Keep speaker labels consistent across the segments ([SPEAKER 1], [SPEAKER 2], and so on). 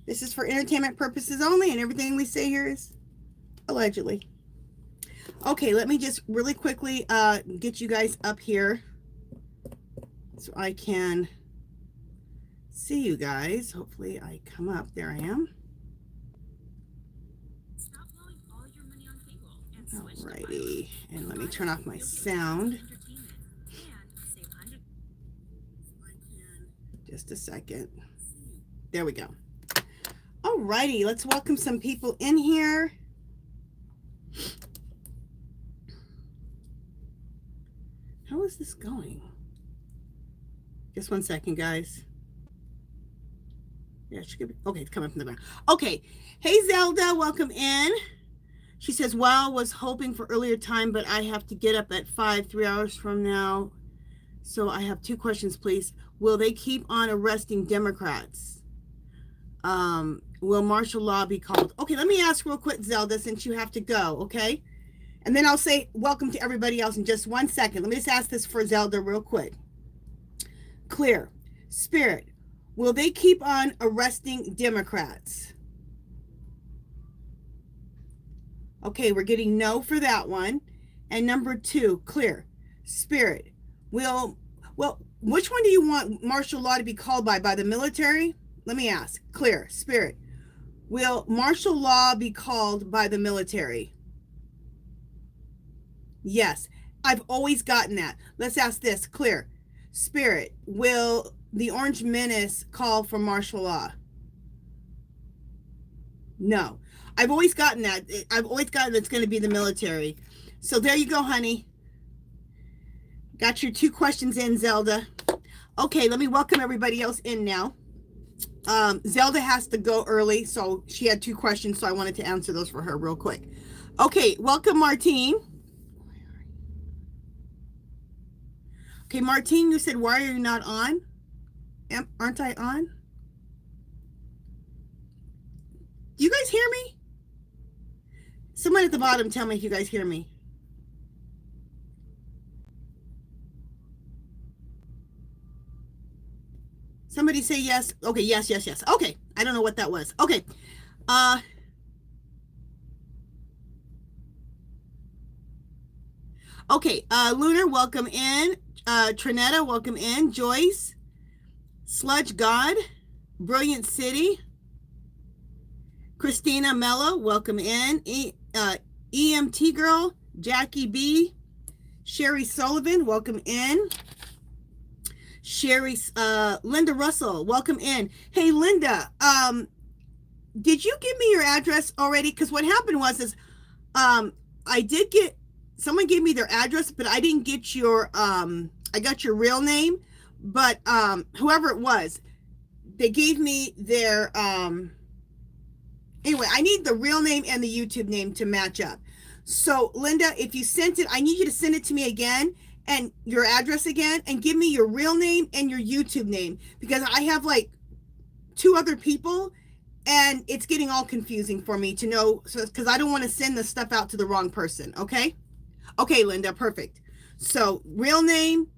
[SPEAKER 1] This is for entertainment purposes only, and everything we say here is allegedly. Okay, let me just really quickly get you guys up here so I can see you guys. Hopefully I come up. There I am. Alrighty, and let me turn off my sound. Just a second. There we go. Alrighty, let's welcome some people in here. How is this going? Just one second, guys. Yeah, she could be. Okay, it's coming from the back. Okay. Hey, Zelda, welcome in. She says, wow, was hoping for earlier time, but I have to get up at 3 hours from now. So I have 2 questions, please. Will they keep on arresting Democrats? Will martial law be called? Okay, let me ask real quick, Zelda, since you have to go, okay? And then I'll say welcome to everybody else in just 1 second. Let me just ask this for Zelda real quick. Clear. Spirit, will they keep on arresting Democrats? Okay, we're getting no for that one. And number 2, clear. Spirit, well, which one do you want martial law to be called by? By the military? Let me ask. Clear. Spirit, will martial law be called by the military? Yes, I've always gotten that. Let's ask this. Clear. Spirit, will the Orange Menace call for martial law? No. I've always gotten that. I've always gotten it's going to be the military. So there you go, honey. Got your 2 questions in, Zelda. Okay, let me welcome everybody else in now. Zelda has to go early, so she had 2 questions, so I wanted to answer those for her real quick. Okay, welcome, Martine. Okay, Martine, you said, why are you not on? Aren't I on? Do you guys hear me? Someone at the bottom, tell me if you guys hear me. Somebody say yes. Okay, yes. Okay, I don't know what that was. Okay. Okay, Lunar, welcome in. Trinetta, welcome in. Joyce, Sludge God, Brilliant City, Christina Mello, welcome in. EMT Girl, Jackie B, Sherry Sullivan, welcome in. Sherry, Linda Russell, welcome in. Hey, Linda, did you give me your address already? Because what happened was I did get, someone gave me their address, but I didn't get your, I got your real name, but whoever it was, they gave me their, anyway, I need the real name and the YouTube name to match up. So, Linda, if you sent it, I need you to send it to me again and your address again and give me your real name and your YouTube name because I have like 2 other people and it's getting all confusing for me to know because I don't want to send the stuff out to the wrong person. Okay. Okay, Linda. Perfect. So real name,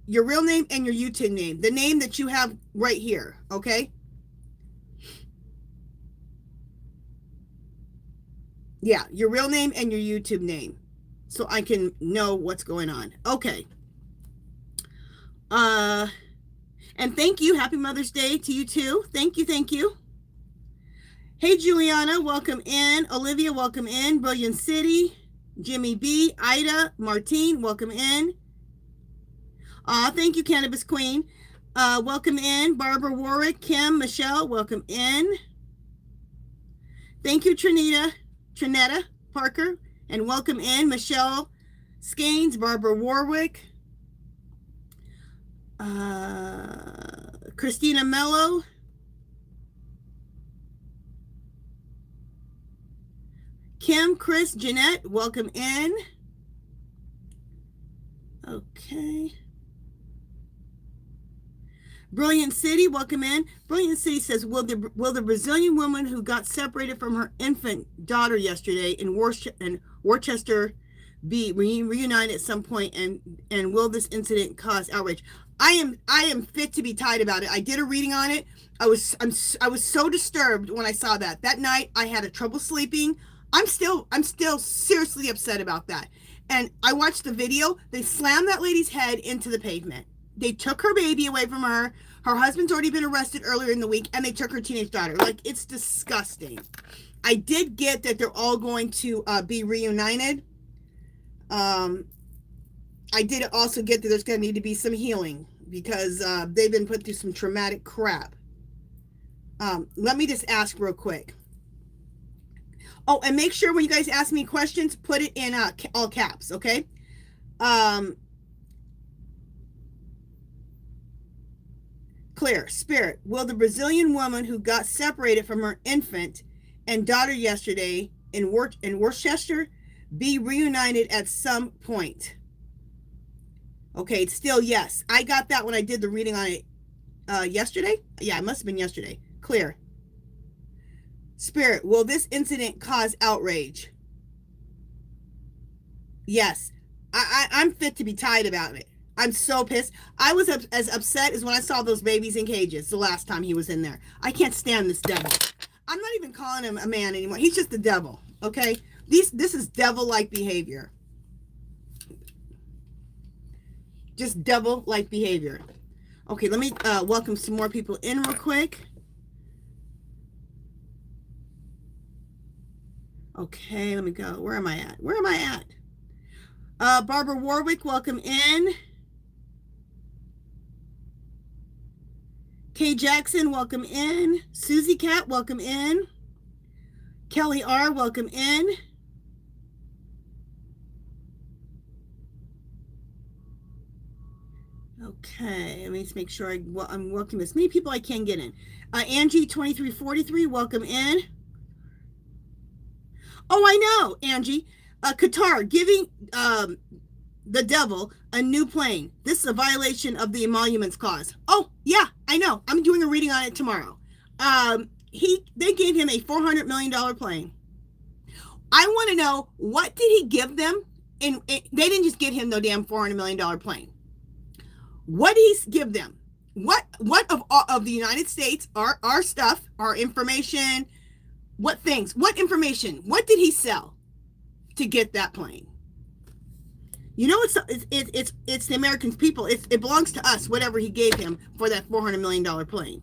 [SPEAKER 1] your real name and your YouTube name, the name that you have right here. Okay. Yeah, your real name and your YouTube name so I can know what's going on. Okay. And thank you. Happy Mother's Day to you too. Thank you. Hey, Juliana, welcome in. Olivia, welcome in. Brilliant City, Jimmy B, Ida, Martine, welcome in. Thank you, Cannabis Queen. Welcome in. Barbara Warwick, Kim, Michelle, welcome in. Thank you, Trinetta Parker, and welcome in. Michelle Skanes, Barbara Warwick, Christina Mello, Kim, Chris, Jeanette, welcome in. Okay. Brilliant City, welcome in. Brilliant City says, will the Brazilian woman who got separated from her infant daughter yesterday in Worcester be reunited at some point, and will this incident cause outrage? I am fit to be tied about it. I did a reading on it. I was so disturbed when I saw that. That night I had a trouble sleeping. I'm still seriously upset about that. And I watched the video. They slammed that lady's head into the pavement. They took her baby away from her. Her husband's already been arrested earlier in the week, and they took her teenage daughter. Like, it's disgusting. I did get that they're all going to be reunited. I did also get that there's going to need to be some healing because they've been put through some traumatic crap. Let me just ask real quick. Oh, and make sure when you guys ask me questions, put it in all caps, okay? Clear, Spirit, will the Brazilian woman who got separated from her infant and daughter yesterday in Worcester be reunited at some point? Okay, it's still yes. I got that when I did the reading on it yesterday. Yeah, it must have been yesterday. Clear. Spirit, will this incident cause outrage? Yes. I'm fit to be tied about it. I'm so pissed. I was as upset as when I saw those babies in cages the last time he was in there. I can't stand this devil. I'm not even calling him a man anymore. He's just the devil, okay? This is devil-like behavior. Just devil-like behavior. Okay, let me welcome some more people in real quick. Okay, let me go. Where am I at? Where am I at? Barbara Warwick, welcome in. Kay Jackson, welcome in. Susie Cat, welcome in. Kelly R, welcome in. Okay, let me just make sure I'm welcoming as many people I can get in. Angie 2343, welcome in. Oh, I know, Angie. Qatar giving the devil a new plane. This is a violation of the emoluments clause. Oh, yeah, I know. I'm doing a reading on it tomorrow. They gave him a $400 million plane. I want to know, what did he give them? And they didn't just give him no damn $400 million plane. What did he give them? What of the United States, our stuff, our information, what things, what information, what did he sell to get that plane? You know, it's the American people. It belongs to us, whatever he gave him for that $400 million plane.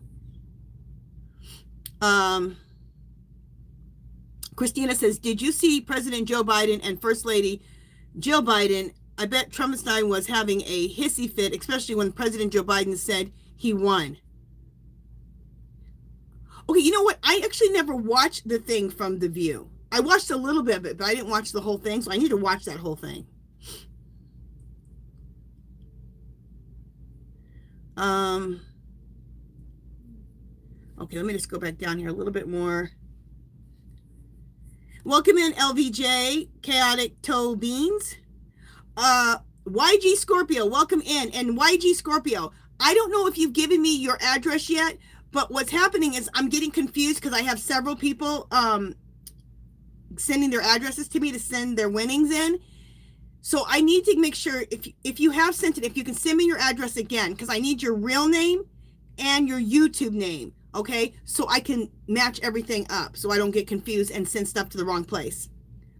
[SPEAKER 1] Christina says, did you see President Joe Biden and First Lady Jill Biden? I bet Trumpenstein was having a hissy fit, especially when President Joe Biden said he won. Okay, you know what? I actually never watched the thing from The View. I watched a little bit of it, but I didn't watch the whole thing, so I need to watch that whole thing. Okay, let me just go back down here a little bit more. Welcome in, LVJ, Chaotic Toe Beans. YG Scorpio, welcome in. And YG Scorpio, I don't know if you've given me your address yet, but what's happening is I'm getting confused because I have several people sending their addresses to me to send their winnings in. So I need to make sure if you have sent it, if you can send me your address again, because I need your real name and your YouTube name, okay? So I can match everything up so I don't get confused and send stuff to the wrong place.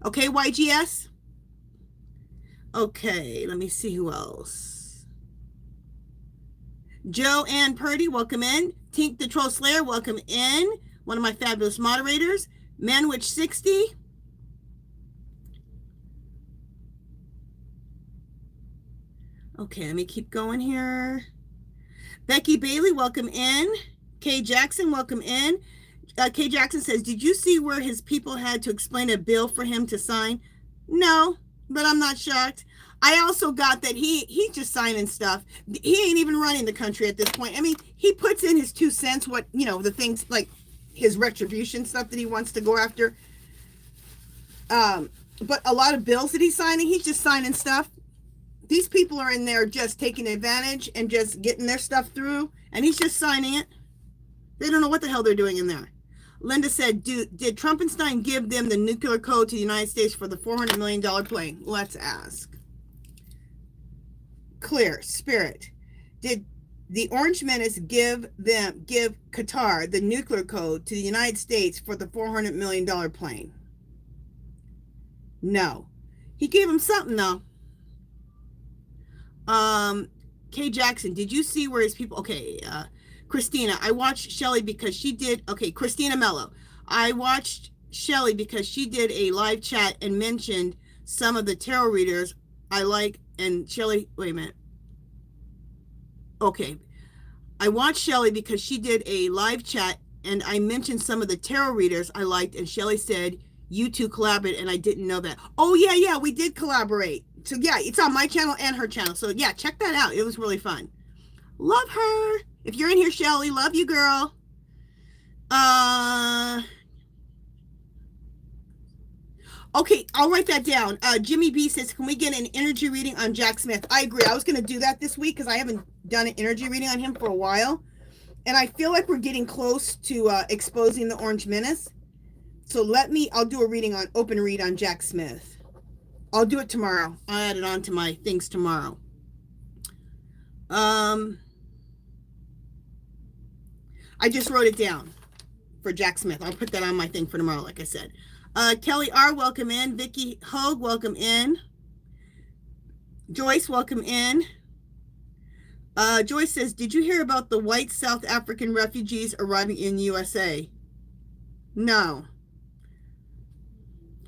[SPEAKER 1] Okay, YGS? Okay, let me see who else. Joe Ann Purdy, welcome in. Tink the Troll Slayer, welcome in. One of my fabulous moderators. Manwich 60. Okay, let me keep going here. Becky Bailey, welcome in. Kay Jackson, welcome in. Kay Jackson says, did you see where his people had to explain a bill for him to sign? No, but I'm not shocked. I also got that he's just signing stuff. He ain't even running the country at this point. I mean, he puts in his 2 cents, what, you know, the things like his retribution stuff that he wants to go after. But a lot of bills that he's signing, he's just signing stuff. These people are in there just taking advantage and just getting their stuff through, and he's just signing it. They don't know what the hell they're doing in there. Linda said, did Trumpenstein give them the nuclear code to the United States for the $400 million plane? Let's ask. Clear, Spirit. Did the Orange Menace give Qatar the nuclear code to the United States for the $400 million plane? No. He gave him something though. Kay Jackson, did you see where his people? Okay, Christina, I watched Shelly because she did. Okay, Christina Mello, I watched Shelly because she did a live chat and mentioned some of the tarot readers I like. And Shelly, wait a minute. Okay, I watched Shelly because she did a live chat and I mentioned some of the tarot readers I liked, and Shelly said you two collaborated, and I didn't know that. Oh yeah, we did collaborate. So yeah, it's on my channel and her channel. So yeah, check that out. It was really fun. Love her. If you're in here, Shelly, love you, girl. Okay, I'll write that down. Jimmy B says, can we get an energy reading on Jack Smith? I agree. I was going to do that this week because I haven't done an energy reading on him for a while. And I feel like we're getting close to exposing the Orange Menace. So I'll do a reading on, open read on Jack Smith. I'll do it tomorrow. I'll add it on to my things tomorrow. I just wrote it down for Jack Smith. I'll put that on my thing for tomorrow, like I said. Kelly R, welcome in. Vicky Hogue, welcome in. Joyce, welcome in. Joyce says, did you hear about the white South African refugees arriving in USA? No.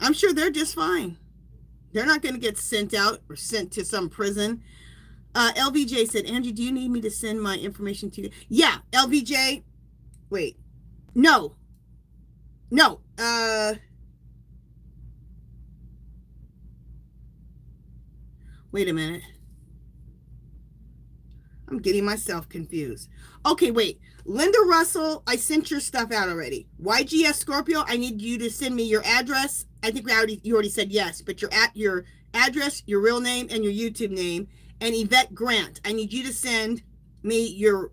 [SPEAKER 1] I'm sure they're just fine. They're not going to get sent out or sent to some prison. LVJ said, Angie, do you need me to send my information to you? Yeah, LVJ. Wait. No. Wait a minute. I'm getting myself confused. Okay, wait. Linda Russell, I sent your stuff out already. YGS Scorpio, I need you to send me your address. I think you already said yes, but your address, your real name, and your YouTube name. And Yvette Grant, I need you to send me your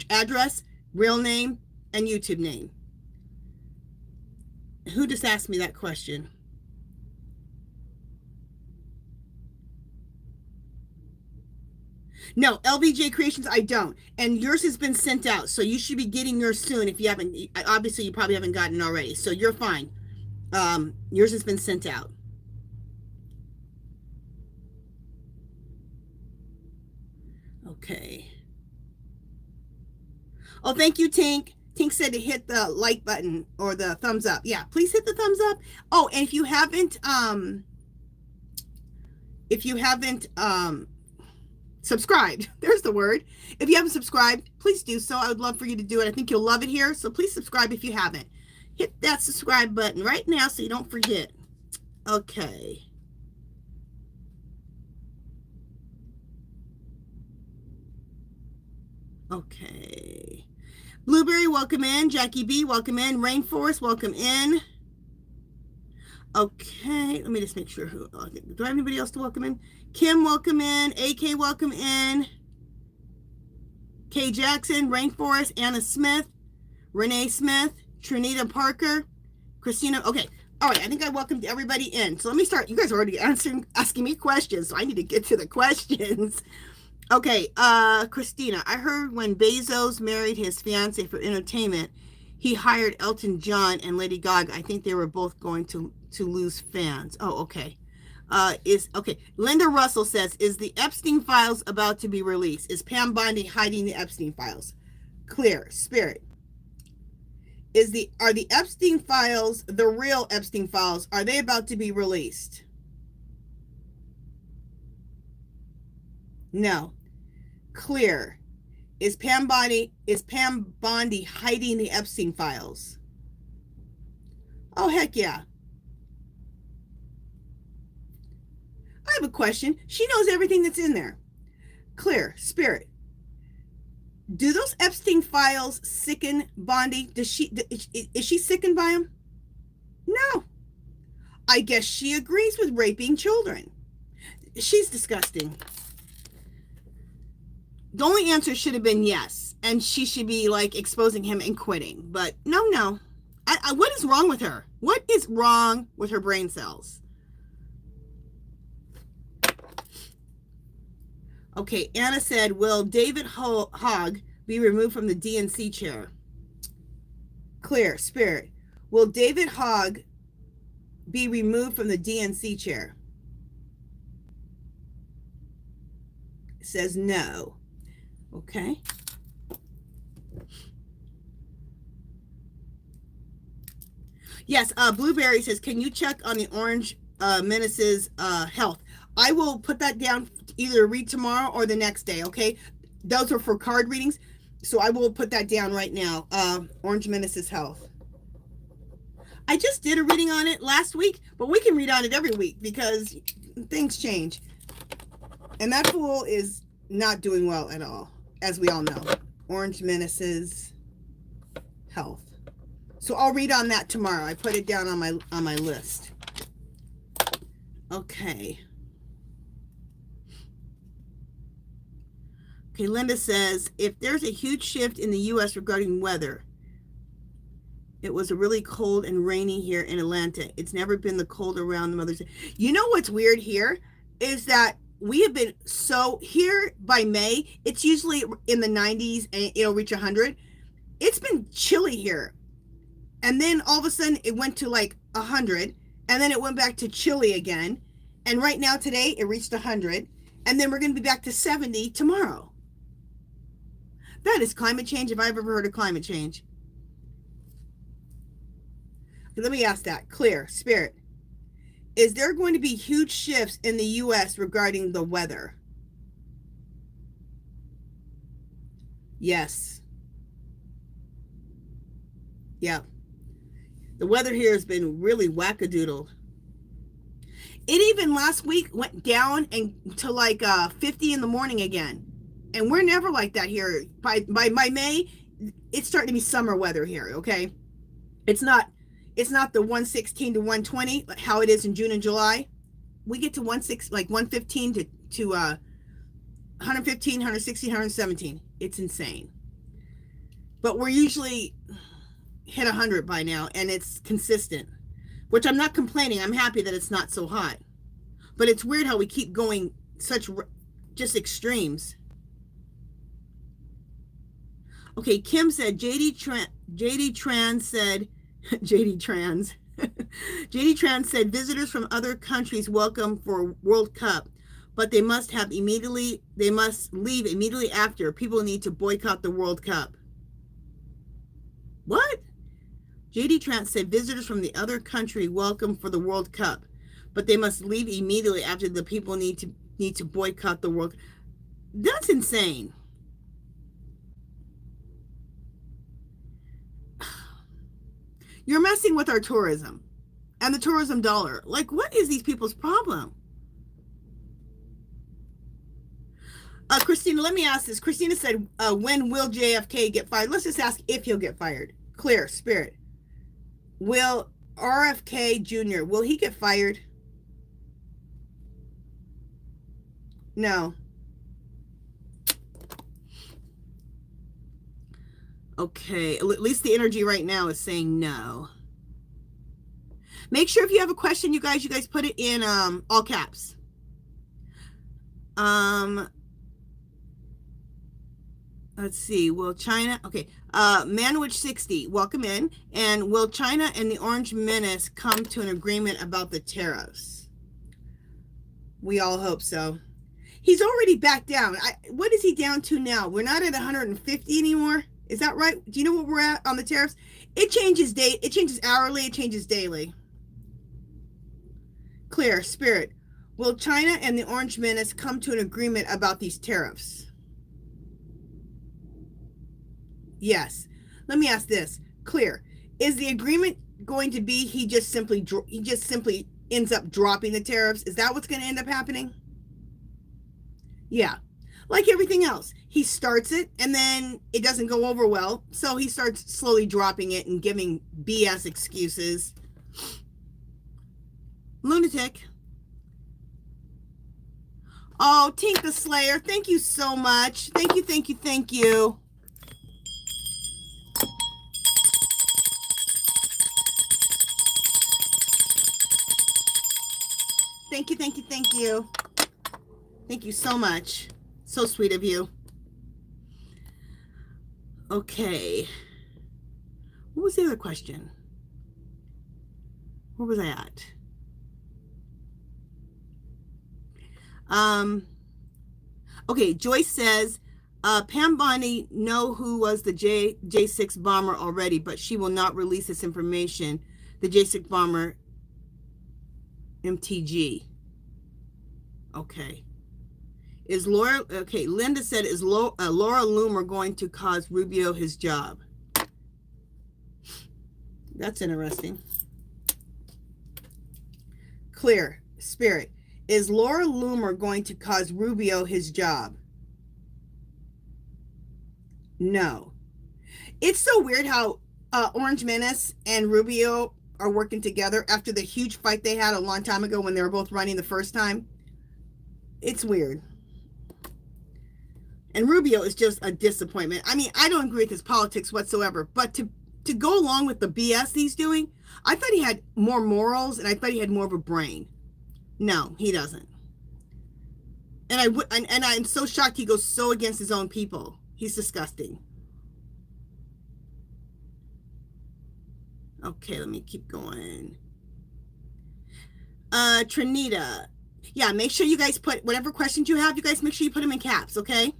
[SPEAKER 1] address, real name, and YouTube name. Who just asked me that question? No, LVJ Creations, I don't. And yours has been sent out, so you should be getting yours soon if you haven't. Obviously, you probably haven't gotten it already, so you're fine. Yours has been sent out. Okay. Oh, thank you, Tink. Tink said to hit the like button or the thumbs up. Yeah, please hit the thumbs up. Oh, and if you haven't subscribed, there's the word. If you haven't subscribed, please do so. I would love for you to do it. I think you'll love it here. So please subscribe if you haven't. Hit that subscribe button right now so you don't forget. Okay. Okay. Blueberry, welcome in. Jackie B, welcome in. Rainforest, welcome in. Okay, let me just make sure. Do I have anybody else to welcome in? Kim, welcome in. AK, welcome in. Kay Jackson, Rainforest, Anna Smith, Renee Smith, Trinita Parker, Christina. Okay, all right, I think I welcomed everybody in. So let me start. You guys are already asking me questions, so I need to get to the questions. Okay, Christina, I heard when Bezos married his fiance for entertainment, he hired Elton John and Lady Gaga. I think they were both going to lose fans. Oh, okay. Okay. Linda Russell says, is the Epstein files about to be released? Is Pam Bondi hiding the Epstein files? Clear. Spirit. Are the Epstein files, the real Epstein files, are they about to be released? No. Clear. Is Pam Bondi hiding the Epstein files? Oh, heck yeah. I have a question. She knows everything that's in there. Clear. Spirit. Do those Epstein files sicken Bondi? Is she sickened by them? No. I guess she agrees with raping children. She's disgusting. The only answer should have been yes, and she should be like exposing him and quitting. But no. What is wrong with her? What is wrong with her brain cells? Okay, Anna said, will David Hogg be removed from the DNC chair? Clear, Spirit. Will David Hogg be removed from the DNC chair? It says no. Okay. Yes, Blueberry says, can you check on the Orange Menace's health? I will put that down, either read tomorrow or the next day, okay? Those are for card readings, so I will put that down right now. Orange Menace's health. I just did a reading on it last week, but we can read on it every week because things change. And that fool is not doing well at all, as we all know. Orange Menace's health. So I'll read on that tomorrow. I put it down on my list. Okay. Okay, Linda says, if there's a huge shift in the U.S. regarding weather, it was really cold and rainy here in Atlanta. It's never been the cold around the Mother's Day. You know what's weird here is that we have been so here by May, it's usually in the 90s and it'll reach 100. It's been chilly here. And then all of a sudden it went to like 100 and then it went back to chilly again. And right now today it reached 100 and then we're going to be back to 70 tomorrow. That is climate change if I've ever heard of climate change. Let me ask that. Clear, Spirit. Is there going to be huge shifts in the U.S. regarding the weather? Yes. Yeah. The weather here has been really wackadoodle. It even last week went down and to like 50 in the morning again. And we're never like that here. By May, it's starting to be summer weather here, okay? It's not the 116 to 120 like how it is in June and July. We get to 115 to 115, 116, 117. It's insane. But we're usually hit 100 by now, and it's consistent, which I'm not complaining. I'm happy that it's not so hot. But it's weird how we keep going such just extremes. Okay, Kim said JD Trans said JD Trans JD Trans said visitors from other countries welcome for World Cup, but they must leave immediately after. People need to boycott the World Cup. What? JD Trans said visitors from the other country welcome for the World Cup, but they must leave immediately after. The people need to boycott the World Cup. That's insane. You're messing with our tourism and the tourism dollar. Like, what is these people's problem? Christina, let me ask this. Christina said, when will JFK get fired? Let's just ask if he'll get fired. Clear, Spirit. Will RFK Jr., will he get fired? No. Okay, at least the energy right now is saying no. Make sure if you have a question, you guys put it in all caps. Let's see. Will China? Okay. Manwich 60, welcome in. And will China and the Orange Menace come to an agreement about the tariffs? We all hope so. He's already back down. What is he down to now? We're not at 150 anymore. Is that right? Do you know what we're at on the tariffs? It changes it changes hourly, it changes daily. Clear, Spirit. Will China and the Orange Menace come to an agreement about these tariffs? Yes. Let me ask this. Clear. Is the agreement going to be he just simply ends up dropping the tariffs? Is that what's going to end up happening? Yeah. Like everything else, he starts it and then it doesn't go over well. So he starts slowly dropping it and giving BS excuses. Lunatic. Oh, Tink the Slayer, thank you so much. Thank you, thank you, thank you. Thank you, thank you, thank you. Thank you so much. So sweet of you. Okay. What was the other question? Where was I at? Okay, Joyce says, Pam Bondi know who was the J6 bomber already, but she will not release this information. The J6 bomber, MTG. Okay. Is Laura, okay, Linda said, is Laura Loomer going to cause Rubio his job? That's interesting. Clear, Spirit. Is Laura Loomer going to cause Rubio his job? No. It's so weird how Orange Menace and Rubio are working together after the huge fight they had a long time ago when they were both running the first time. It's weird. And Rubio is just a disappointment. I mean, I don't agree with his politics whatsoever, but to go along with the BS he's doing, I thought he had more morals and I thought he had more of a brain. No, he doesn't. And I'm so shocked he goes so against his own people. He's disgusting. Okay, let me keep going. Trinita. Yeah, make sure you guys put whatever questions you have, you guys make sure you put them in caps, okay?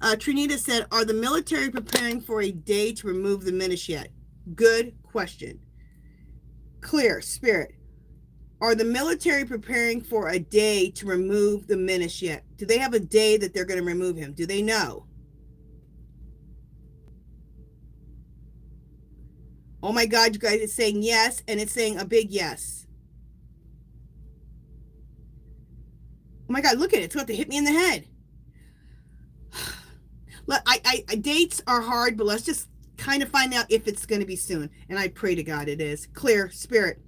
[SPEAKER 1] Trinita said, are the military preparing for a day to remove the menace yet? Good question. Clear, Spirit. Are the military preparing for a day to remove the menace yet? Do they have a day that they're going to remove him? Do they know? Oh my God, you guys, it's saying yes, and it's saying a big yes. Oh my God, look at it. It's about to hit me in the head. Look, dates are hard, but let's just kind of find out if it's going to be soon. And I pray to God it is. Clear, Spirit.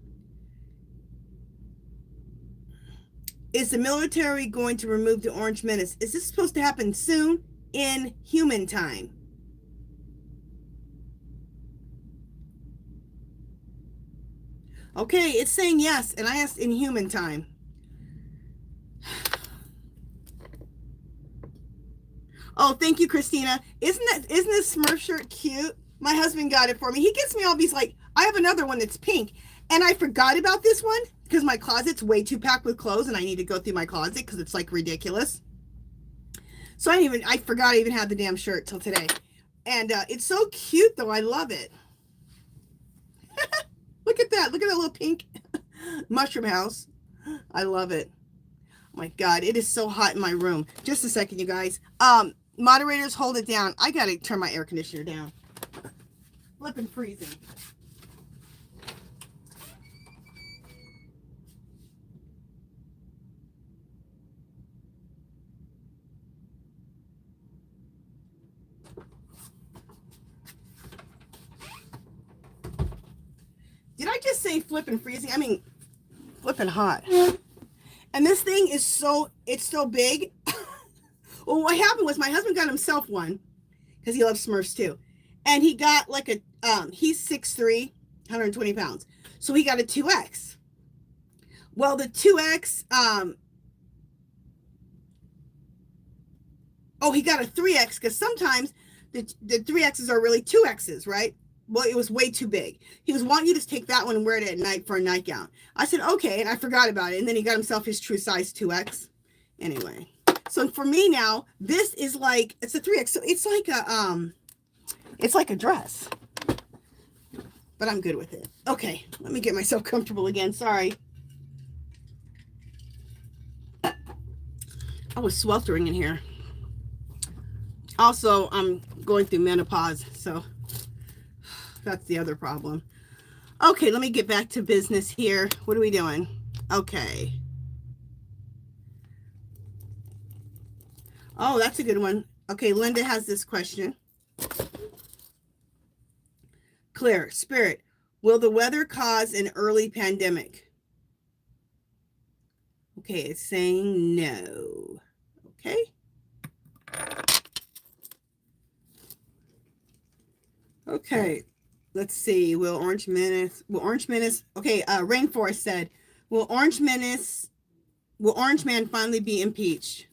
[SPEAKER 1] Is the military going to remove the Orange Menace? Is this supposed to happen soon in human time? Okay, it's saying yes, and I asked in human time. Oh, thank you, Christina. Isn't this Smurf shirt cute? My husband got it for me. He gets me all these, like, I have another one that's pink, and I forgot about this one because my closet's way too packed with clothes, and I need to go through my closet because it's like ridiculous. So I forgot I even had the damn shirt till today. And it's so cute, though. I love it. Look at that. Look at that little pink mushroom house. I love it. Oh my God, it is so hot in my room. Just a second, you guys. Moderators, hold it down. I got to turn my air conditioner down. Flipping freezing. Did I just say flipping freezing? I mean, flipping hot. And this thing is it's so big. Well, what happened was my husband got himself one because he loves Smurfs too. And he got like he's 6'3", 120 pounds. So he got a 2X. Well, the 2X, he got a 3X because sometimes the 3Xs are really 2Xs, right? Well, it was way too big. He was wanting you to take that one and wear it at night for a nightgown. I said, okay, and I forgot about it. And then he got himself his true size 2X. Anyway, so for me now, this is like, it's a 3X. So it's like a dress. But I'm good with it. Okay, let me get myself comfortable again. Sorry. I was sweltering in here. Also, I'm going through menopause, so that's the other problem. Okay, let me get back to business here. What are we doing? Okay. Oh, that's a good one. Okay, Linda has this question. Clear, Spirit, will the weather cause an early pandemic? Okay, it's saying no. Okay. Okay. Let's see. Will Orange Menace, okay, Rainforest said, will Orange Man finally be impeached?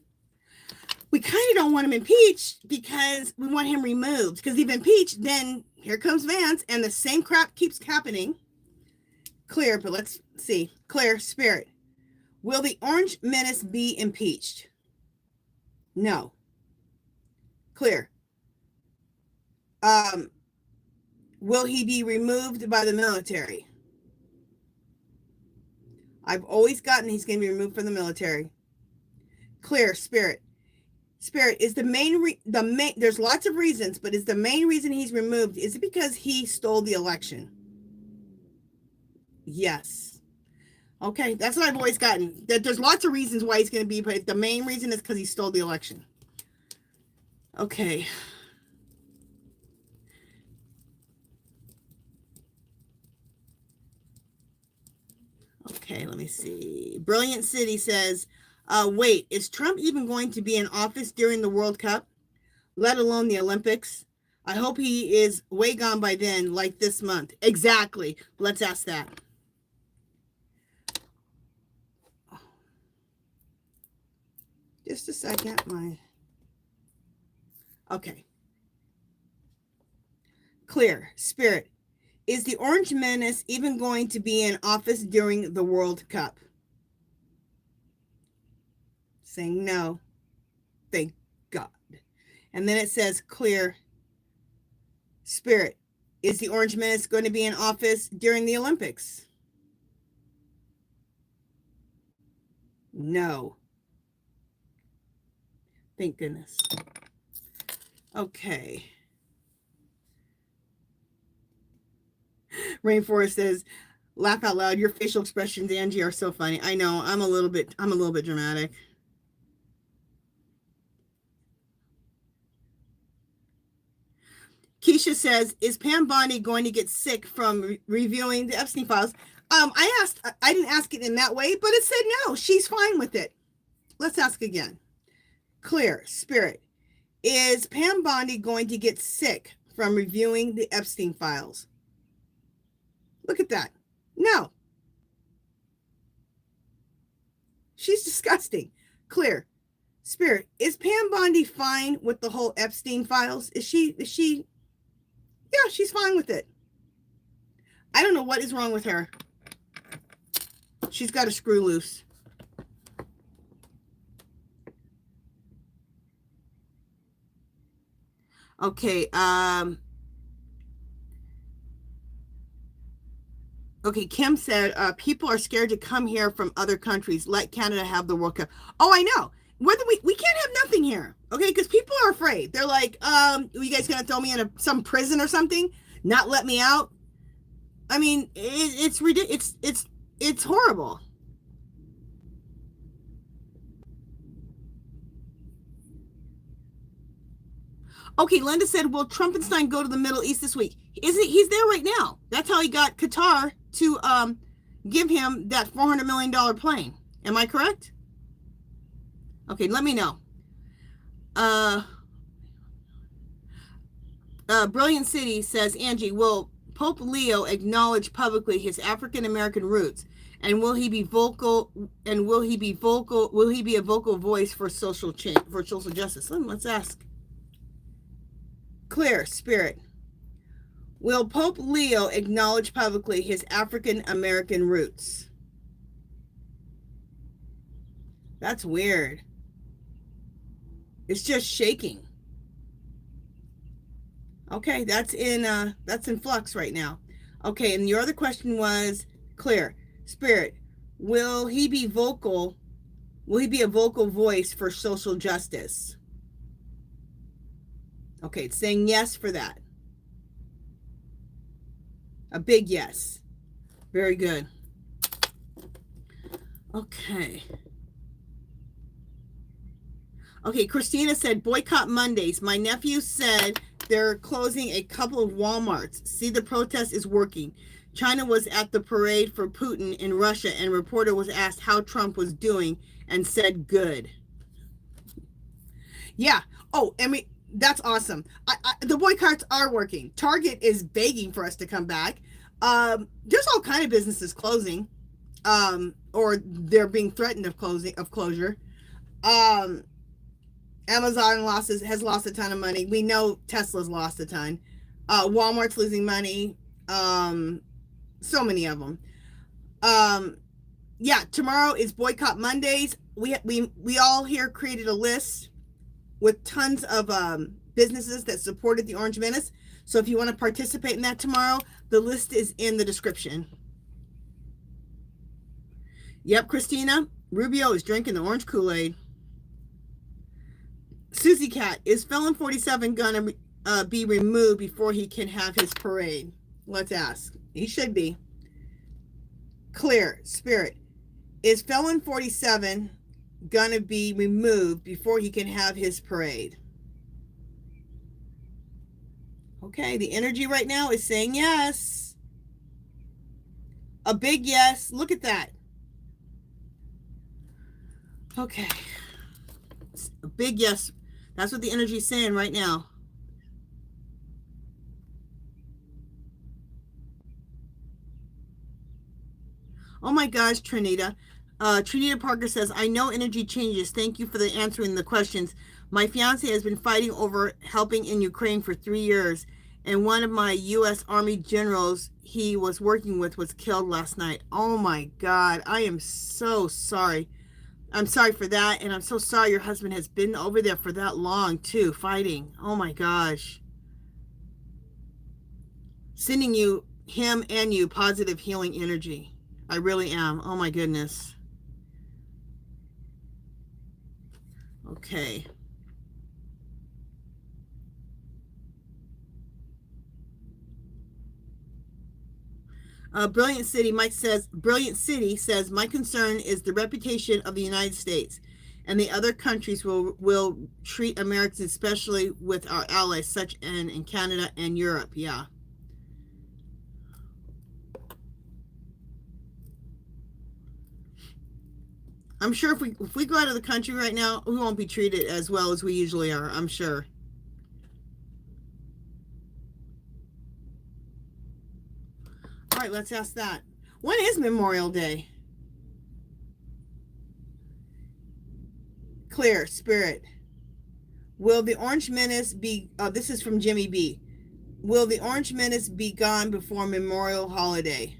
[SPEAKER 1] we kind of don't want him impeached because we want him removed. Because if impeached, then here comes Vance, and the same crap keeps happening. Clear, but let's see. Clear, Spirit. Will the Orange Menace be impeached? No. Clear. Will he be removed by the military? I've always gotten he's going to be removed from the military. Clear, Spirit. Spirit, is the main there's lots of reasons, but is the main reason he's removed, is it because he stole the election? Yes. Okay, that's what I've always gotten. That there's lots of reasons why he's going to be, but the main reason is because he stole the election. Okay. Okay, let me see. Brilliant City says, wait, is Trump even going to be in office during the World Cup, let alone the Olympics? I hope he is way gone by then, like this month. Exactly. Let's ask that. Just a second. Okay. Clear. Spirit. Is the Orange Menace even going to be in office during the World Cup? Saying no. Thank God. And then it says, clear. Spirit. Is the Orange Menace going to be in office during the Olympics? No. Thank goodness. Okay. Rainforest says, laugh out loud. Your facial expressions, Angie, are so funny. I know. I'm a little bit dramatic. Keisha says, is Pam Bondi going to get sick from reviewing the Epstein files? I didn't ask it in that way, but it said no, she's fine with it. Let's ask again. Clear, Spirit. Is Pam Bondi going to get sick from reviewing the Epstein files? Look at that. No. She's disgusting. Clear. Spirit. Is Pam Bondi fine with the whole Epstein files? Is she? Yeah, she's fine with it. I don't know what is wrong with her. She's got a screw loose. Okay, okay, Kim said, people are scared to come here from other countries. Let Canada have the World Cup. Oh, I know. Whether we can't have nothing here, okay? Because people are afraid. They're like, you guys gonna throw me in some prison or something? Not let me out? I mean, it's ridiculous. It's horrible. Okay, Linda said, will Trumpenstein go to the Middle East this week? He's there right now. That's how he got Qatar to give him that $400 million plane. Am I correct? Okay, let me know. Brilliant City says, Angie, will Pope Leo acknowledge publicly his African American roots? And will he be vocal? And will he be a vocal voice for social change, for social justice? Let's ask. Clear, Spirit. Will Pope Leo acknowledge publicly his African American roots? That's weird. It's just shaking. Okay, that's in flux right now. Okay, and your other question was, clear, Spirit, will he be vocal? Will he be a vocal voice for social justice? Okay, it's saying yes for that. A big yes. Very good. Okay. Okay, Christina said, boycott Mondays. My nephew said they're closing a couple of Walmarts. See, the protest is working. China was at the parade for Putin in Russia, and a reporter was asked how Trump was doing and said good. Yeah. Oh, and that's awesome. The boycotts are working. Target is begging for us to come back. There's all kind of businesses closing, or they're being threatened of closure. Amazon has lost a ton of money. We know Tesla's lost a ton. Walmart's losing money. So many of them. Yeah, tomorrow is Boycott Mondays. We all here created a list with tons of businesses that supported the Orange Menace. So if you want to participate in that tomorrow, the list is in the description. Yep, Christina, Rubio is drinking the orange Kool-Aid. Susie Cat, is Felon 47 gonna be removed before he can have his parade? Let's ask. He should be. Clear, Spirit, is Felon 47 gonna be removed before he can have his parade? Okay, the energy right now is saying yes. A big yes. Look at that. Okay. A big yes. That's what the energy is saying right now. Oh my gosh, Trinita. Trinita Parker says, I know energy changes. Thank you for answering the questions. My fiance has been fighting over helping in Ukraine for 3 years, and one of my U.S. Army generals he was working with was killed last night. Oh my God, I am so sorry. I'm sorry for that, and I'm so sorry your husband has been over there for that long, too, fighting. Oh my gosh. Sending him and you, positive healing energy. I really am. Oh my goodness. Okay. Brilliant City says, my concern is the reputation of the United States and the other countries will treat Americans, especially with our allies, such in Canada and Europe. Yeah. I'm sure if we go out of the country right now, we won't be treated as well as we usually are, I'm sure. All right, let's ask that. When is Memorial Day? Clear, Spirit. Will the Orange Menace be, this is from Jimmy B. Will the Orange Menace be gone before Memorial Holiday?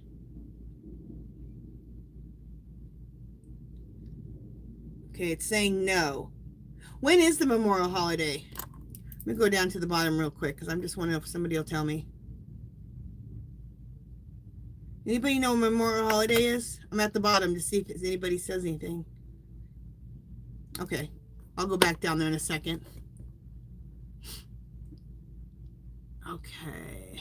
[SPEAKER 1] Okay, it's saying no. When is the Memorial Holiday? Let me go down to the bottom real quick because I'm just wondering if somebody will tell me. Anybody know what Memorial Holiday is? I'm at the bottom to see if anybody says anything. Okay, I'll go back down there in a second. Okay.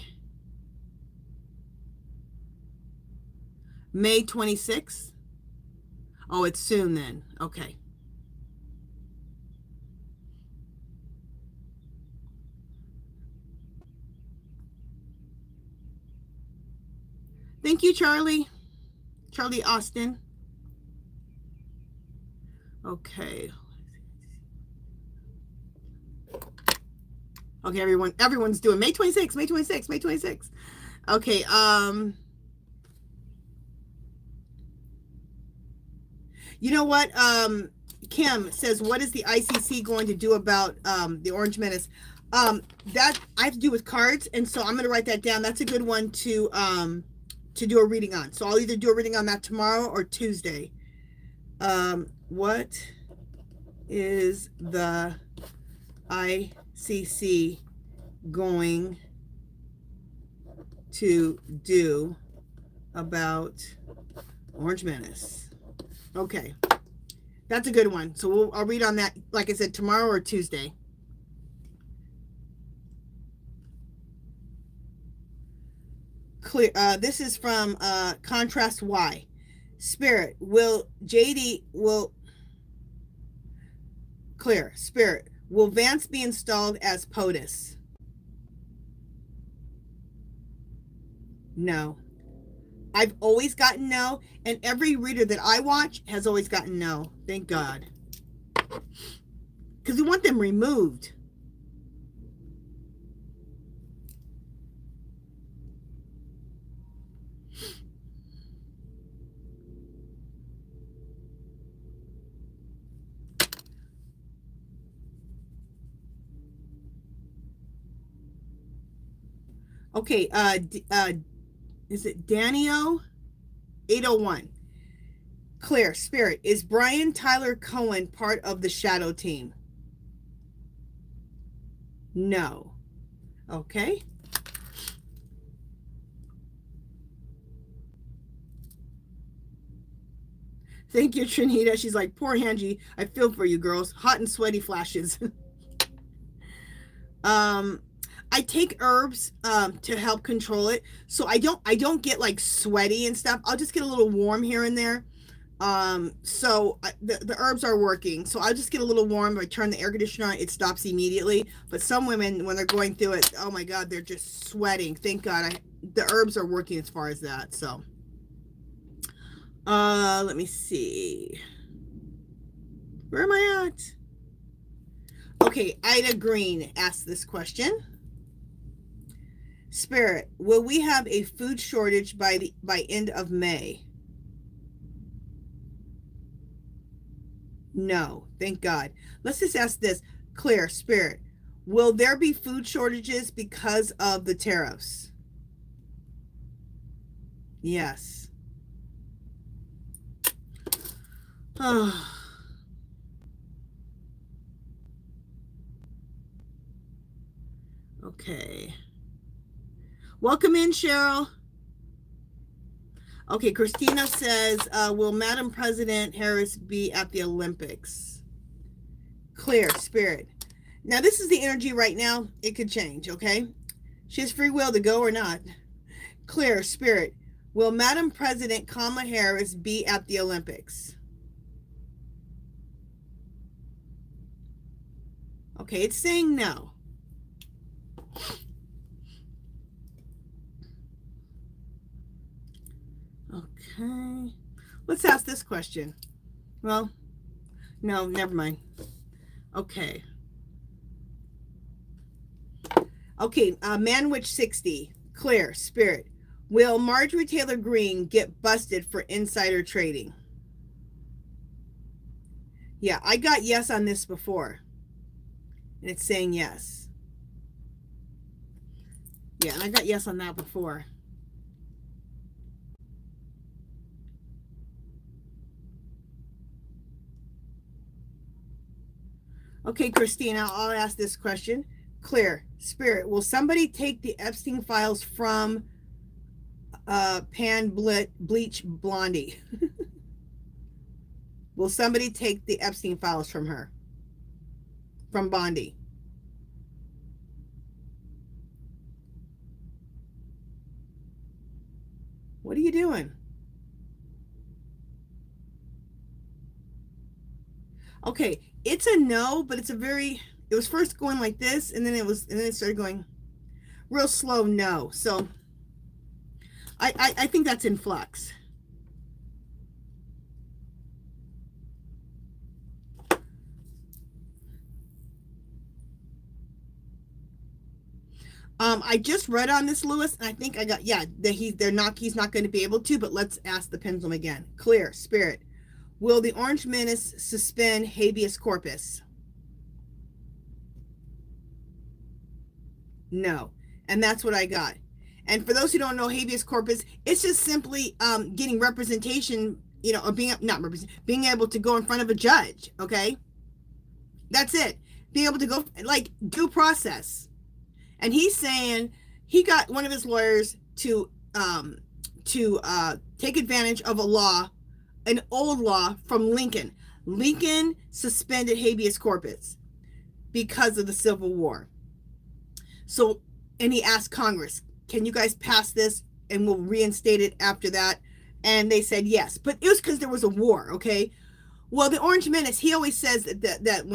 [SPEAKER 1] May 26th? Oh, it's soon then. Okay. Thank you, Charlie. Charlie Austin. Okay. Okay, everyone's doing May 26th, May 26th, May 26th. Okay, you know what? Kim says, what is the ICC going to do about the Orange Menace? That I have to do with cards, and so I'm going to write that down. That's a good one to do a reading on. So I'll either do a reading on that tomorrow or Tuesday. What is the ICC going to do about Orange Menace? Okay, that's a good one. So I'll read on that, like I said, tomorrow or Tuesday. Clear. This is from Contrast Y. Spirit, will Clear. Spirit, will Vance be installed as POTUS? No. I've always gotten no, and every reader that I watch has always gotten no. Thank God. Because we want them removed. Okay, is it Danio 801? Clear. Spirit, is Brian Tyler Cohen part of the shadow team? No. Okay. Thank you, Trinita. She's like, poor Angie. I feel for you girls. Hot and sweaty flashes. I take herbs to help control it. So I don't get like sweaty and stuff. I'll just get a little warm here and there. The herbs are working. So I'll just get a little warm. I turn the air conditioner on, it stops immediately. But some women, when they're going through it, oh my God, they're just sweating. Thank God the herbs are working as far as that. So let me see. Where am I at? Okay, Ida Greene asked this question. Spirit, will we have a food shortage by end of May? No, thank God. Let's just ask this. Clear. Spirit, will there be food shortages because of the tariffs? Yes. Oh. Okay. Welcome in, Cheryl. Okay, Christina says, will Madam President Harris be at the Olympics? Clear. Spirit. Now, this is the energy right now. It could change, okay? She has free will to go or not. Clear. Spirit. Will Madam President Kamala Harris be at the Olympics? Okay, it's saying no. Okay, let's ask this question. Well, no, never mind. Okay. Okay, Manwich 60. Clear. Spirit. Will Marjorie Taylor Greene get busted for insider trading? Yeah, I got yes on this before. And it's saying yes. Yeah, and I got yes on that before. Okay, Christina, I'll ask this question. Clear. Spirit, will somebody take the Epstein files from Bleach Blondie? Will somebody take the Epstein files from her? From Bondi? What are you doing? Okay, it's a no, but it's a very, it was first going like this, and then it started going real slow no. So I think that's in flux. I just read on this, Lewis, and I think I got, yeah, that he's not going to be able to, but let's ask the pendulum again. Clear. Spirit. Will the Orange Menace suspend habeas corpus? No. And that's what I got. And for those who don't know, habeas corpus, it's just simply getting representation, or being able to go in front of a judge, okay? That's it. Being able to go, like, due process. And he's saying he got one of his lawyers to take advantage of a law, an old law from Lincoln. Lincoln suspended habeas corpus because of the Civil War. So, and he asked Congress, can you guys pass this and we'll reinstate it after that? And they said yes. But it was because there was a war, okay? Well, the Orange Menace, he always says that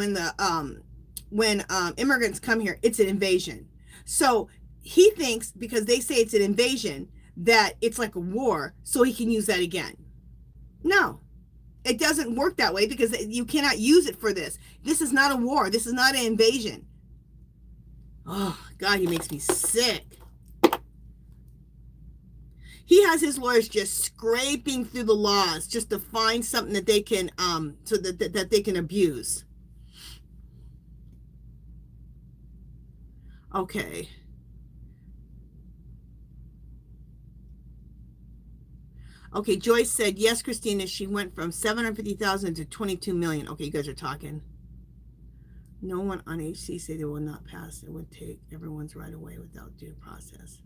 [SPEAKER 1] when immigrants come here, it's an invasion. So he thinks because they say it's an invasion that it's like a war, so he can use that again. No, it doesn't work that way because you cannot use it for this. This is not a war. This is not an invasion. Oh, God, he makes me sick. He has his lawyers just scraping through the laws just to find something that they can, so that they can abuse. Okay. Okay, Joyce said, yes, Christina, she went from 750,000 to 22 million. Okay, you guys are talking. No one on HC say they will not pass. It would take everyone's right away without due process.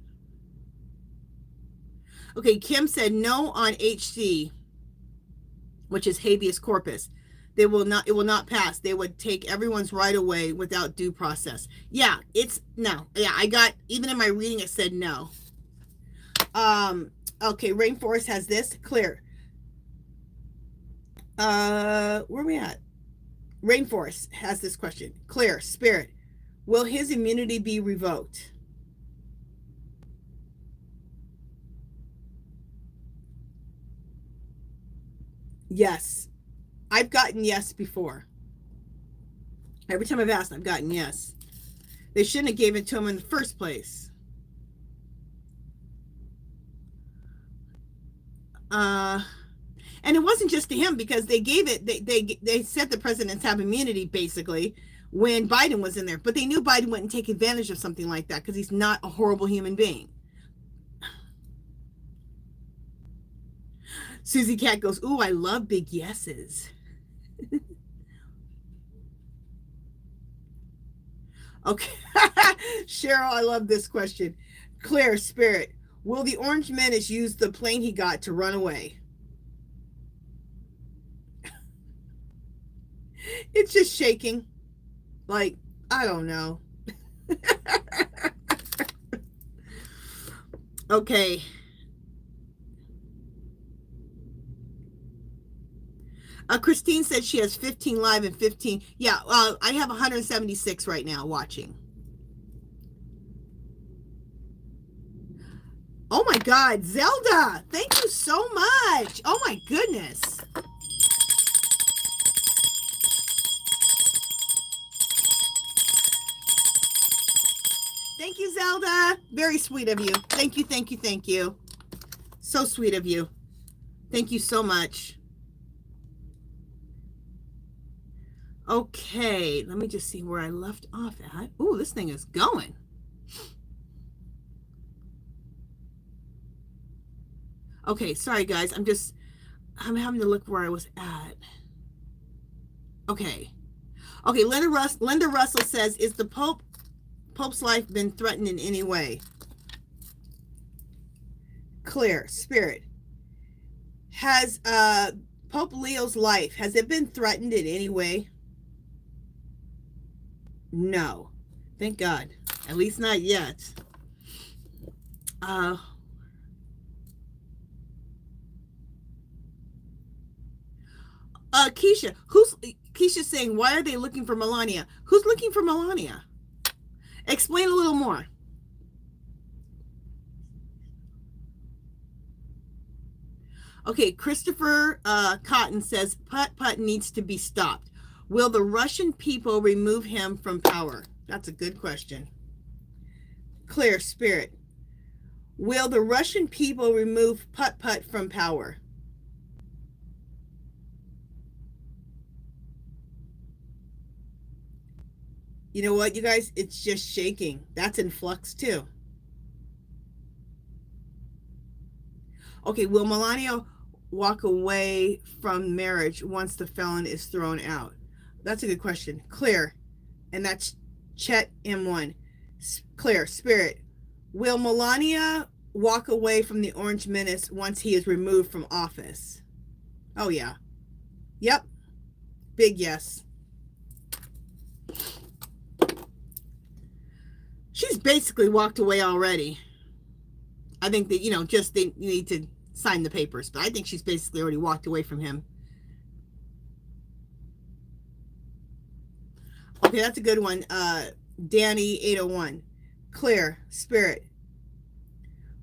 [SPEAKER 1] Okay, Kim said no on HC, which is habeas corpus. It will not pass. They would take everyone's right away without due process. Yeah, it's no. Yeah, I got, even in my reading it said no. Okay, Rainforest has this clear. Where are we at? Rainforest has this question. Clear, Spirit, will his immunity be revoked? Yes. I've gotten yes before. Every time I've asked, I've gotten yes. They shouldn't have gave it to him in the first place. And it wasn't just to him, because they gave it, they said the presidents have immunity basically when Biden was in there, but they knew Biden wouldn't take advantage of something like that because he's not a horrible human being. Susie Cat goes, ooh, I love big yeses. Okay. Cheryl, I love this question. Claire, Spirit, will the Orange Menace use the plane he got to run away? It's just shaking. Like, I don't know. Okay. Christine said she has 15 live and 15. Yeah, I have 176 right now watching. Oh my God, Zelda, thank you so much. Oh my goodness. Thank you, Zelda. Very sweet of you. Thank you, thank you, thank you. So sweet of you. Thank you so much. Okay, let me just see where I left off at. Ooh, this thing is going. Okay, sorry guys. I'm having to look where I was at. Okay. Okay, Linda Russell says, is the Pope's life been threatened in any way? Clear, Spirit. Has Pope Leo's life, has it been threatened in any way? No. Thank God. At least not yet. Keisha's saying, why are they looking for Melania? Who's looking for Melania? Explain a little more. Okay, Christopher Cotton says Putt needs to be stopped. Will the Russian people remove him from power? That's a good question. Clear, Spirit. Will the Russian people remove Putt from power? You know what, you guys? It's just shaking. That's in flux too. Okay, will Melania walk away from marriage once the felon is thrown out? That's a good question. Clear. And that's Chet M1. Clear, Spirit. Will Melania walk away from the Orange Menace once he is removed from office? Oh, yeah. Yep. Big yes. She's basically walked away already. I think that, just they need to sign the papers, but I think she's basically already walked away from him. Okay, that's a good one. Danny 801. Clear, Spirit.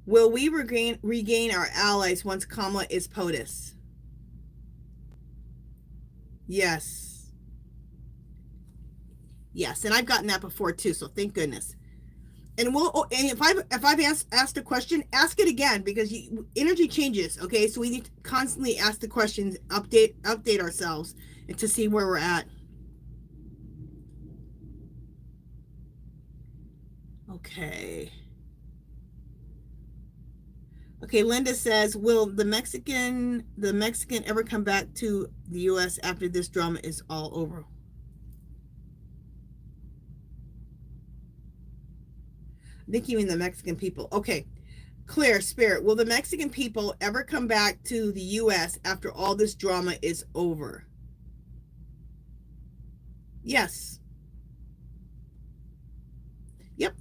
[SPEAKER 1] Will we regain our allies once Kamala is POTUS? Yes. Yes, and I've gotten that before too, so thank goodness. And if I've asked a question, ask it again, because energy changes. Okay, so we need to constantly ask the questions, update ourselves, and to see where we're at. Okay. Okay, Linda says, will the Mexican ever come back to the U.S. after this drama is all over? I think you mean the Mexican people. Okay, clear, Spirit. Will the Mexican people ever come back to the U.S. after all this drama is over? Yes. Yep.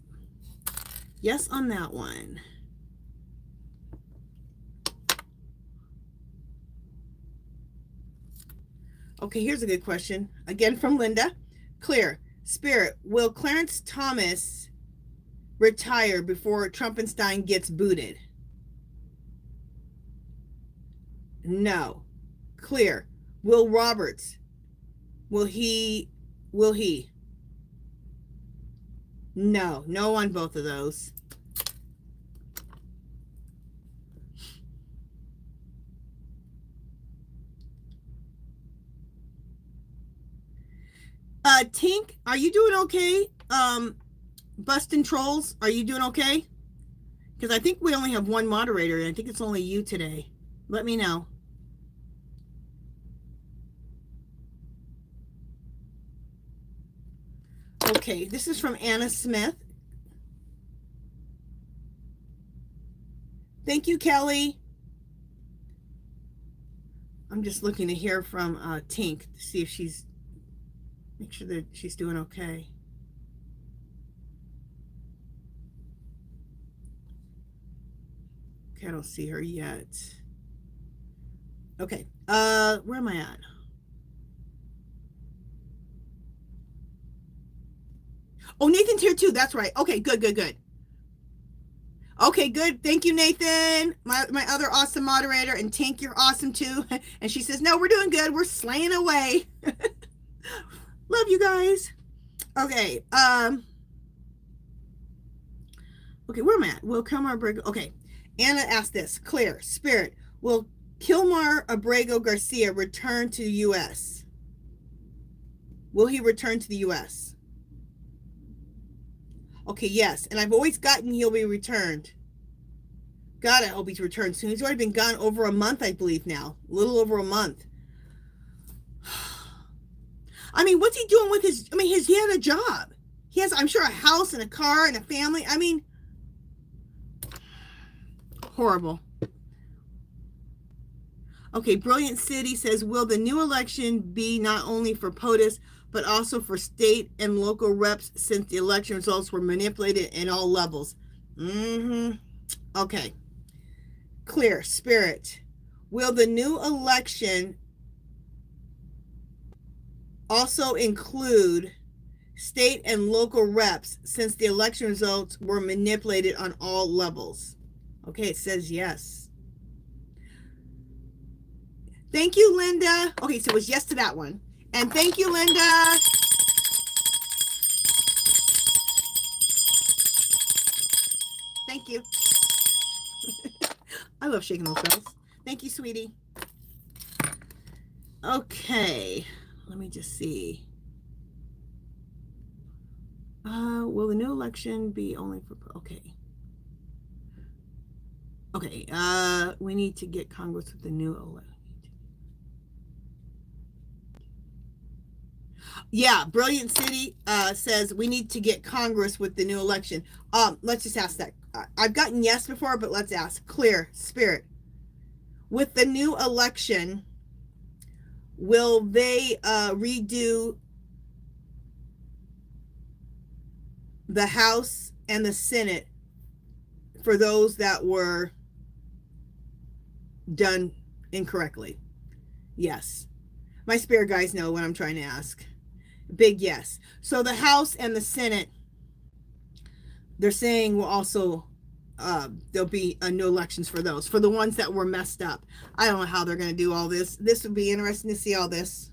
[SPEAKER 1] Yes on that one. Okay, here's a good question. Again from Linda. Clear. Spirit, will Clarence Thomas retire before Trumpenstein gets booted? No. Clear. Will Roberts? Will he? No. No on both of those. Tink, are you doing okay? Bustin' Trolls, are you doing okay? Because I think we only have one moderator, and I think it's only you today. Let me know. Okay, this is from Anna Smith. Thank you, Kelly. I'm just looking to hear from Tink to see if she's, make sure that she's doing okay. Okay, I don't see her yet. Okay, where am I at? Oh, Nathan's here too. That's right. Okay, good. Okay, good. Thank you, Nathan. My other awesome moderator. And Tink, you're awesome too. And she says, no, we're doing good. We're slaying away. Love you guys. Okay. Okay, where am I at? Will Kilmar Abrego? Okay. Anna asked this. Clear. Spirit. Will Kilmar Abrego Garcia return to the U.S.? Will he return to the U.S.? Okay, yes. And I've always gotten he'll be returned. God, I hope he's returned soon. He's already been gone over a month, I believe now. A little over a month. I mean, what's he doing with his, he had a job. He has, I'm sure, a house and a car and a family. I mean, horrible. Okay, Brilliant City says, will the new election be not only for POTUS, but also for state and local reps since the election results were manipulated in all levels? Okay. Clear. Spirit. Will the new election also include state and local reps since the election results were manipulated on all levels? Okay, it says yes. Thank you, Linda. Okay, so it was yes to that one. And thank you, Linda. Thank you. I love shaking those bells. Thank you, sweetie. Okay, let me just see. Will the new election be only for, okay. Okay, we need to get Congress with the new election. Yeah, Brilliant City says we need to get Congress with the new election. Let's just ask that. I've gotten yes before, but let's ask. Clear. Spirit. With the new election, will they redo the House and the Senate for those that were done incorrectly? Yes. My spirit guys know what I'm trying to ask. Big yes. So the House and the Senate, they're saying will also, there'll be new elections for those, for the ones that were messed up. I don't know how they're going to do all this. This would be interesting to see all this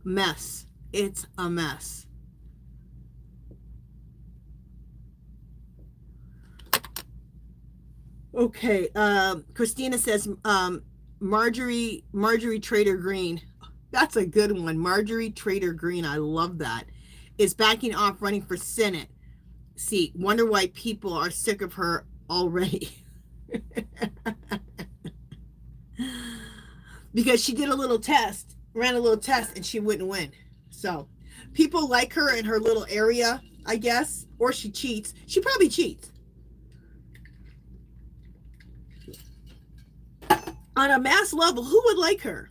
[SPEAKER 1] mess. It's a mess. Okay. Christina says, Marjorie Trader Greene. That's a good one. Marjorie Trader Greene. I love that. Is backing off running for Senate seat. Wonder why people are sick of her already. Because she did a little test, ran a little test, and she wouldn't win. So people like her in her little area, I guess, or she cheats. She probably cheats. On a mass level, who would like her?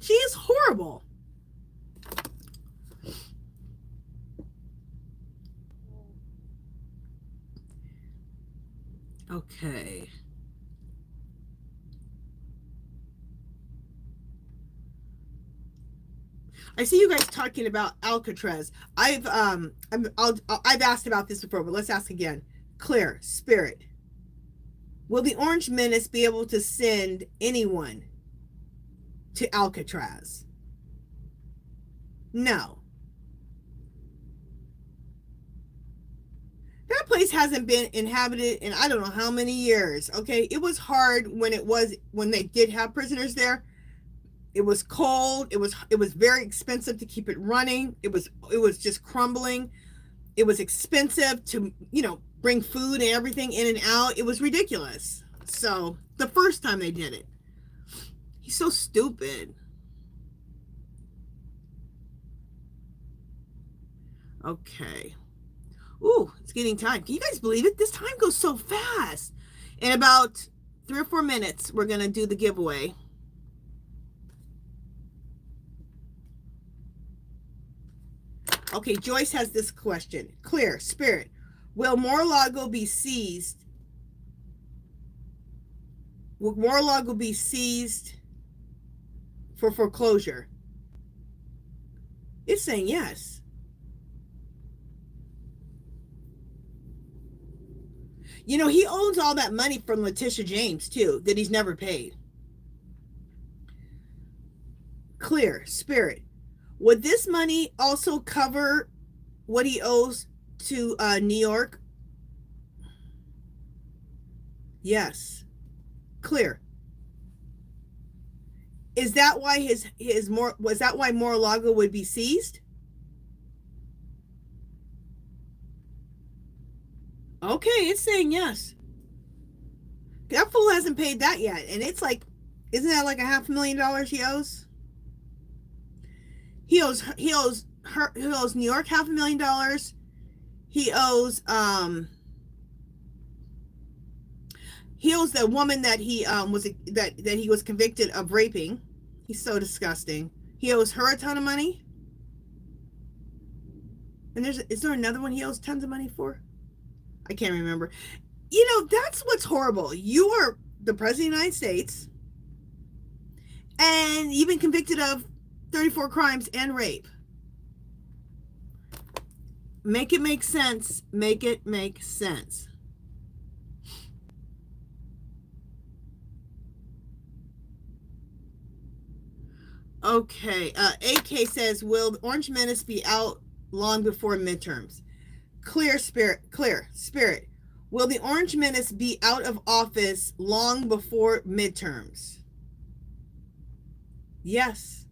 [SPEAKER 1] She is horrible. Okay. I see you guys talking about Alcatraz. I've asked about this before, but let's ask again. Clear, Spirit. Will the Orange Menace be able to send anyone to Alcatraz? No. That place hasn't been inhabited in I don't know how many years. Okay, it was hard when they did have prisoners there. It was cold. It was very expensive to keep it running. It was just crumbling. It was expensive to, bring food and everything in and out. It was ridiculous. So the first time they did it, he's so stupid. Okay. Ooh, it's getting time. Can you guys believe it? This time goes so fast. In about 3 or 4 minutes, we're going to do the giveaway. Okay, Joyce has this question. Clear, Spirit. Will Mar-a-Lago be seized? Will Mar-a-Lago be seized for foreclosure? It's saying yes. He owns all that money from Letitia James, too, that he's never paid. Clear, Spirit. Would this money also cover what he owes to New York? Yes. Clear. Is that why was that why Mar-a-Lago would be seized? Okay, it's saying yes. That fool hasn't paid that yet, and it's like, isn't that like $500,000 he owes? He owes New York $500,000. He owes the woman that he was convicted of raping. He's so disgusting. He owes her a ton of money. And is there another one he owes tons of money for? I can't remember. That's what's horrible. You are the President of the United States, and you've been convicted of 34 crimes and rape. Make it make sense. Make it make sense. Okay. AK says, will the Orange Menace be out long before midterms? Clear, Spirit. Clear, Spirit. Will the Orange Menace be out of office long before midterms? Yes.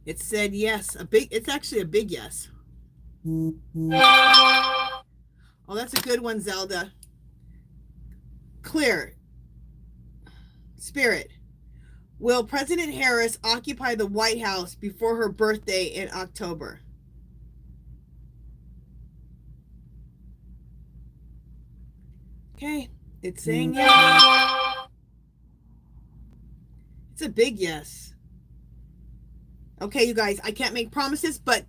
[SPEAKER 1] It said yes. It's actually a big yes. Oh, that's a good one, Zelda. Clear. Spirit. Will President Harris occupy the White House before her birthday in October? Okay, it's saying yes. It's a big yes. Okay, you guys, I can't make promises, but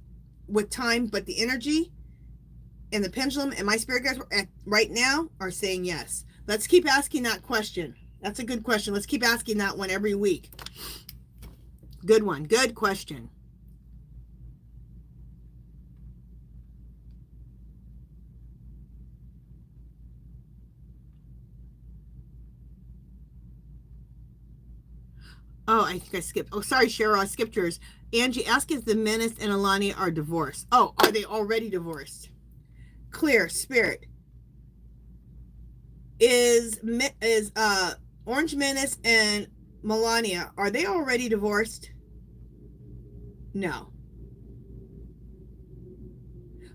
[SPEAKER 1] with time, but the energy and the pendulum and my spirit guides right now are saying yes. Let's keep asking that question. That's a good question. Let's keep asking that one every week. Good one. Good question. Oh, I think I skipped. Oh, sorry, Cheryl. I skipped yours. Angie, ask if the Menace and Melania are divorced. Oh, are they already divorced? Clear, Spirit. Is Orange Menace and Melania, are they already divorced? No.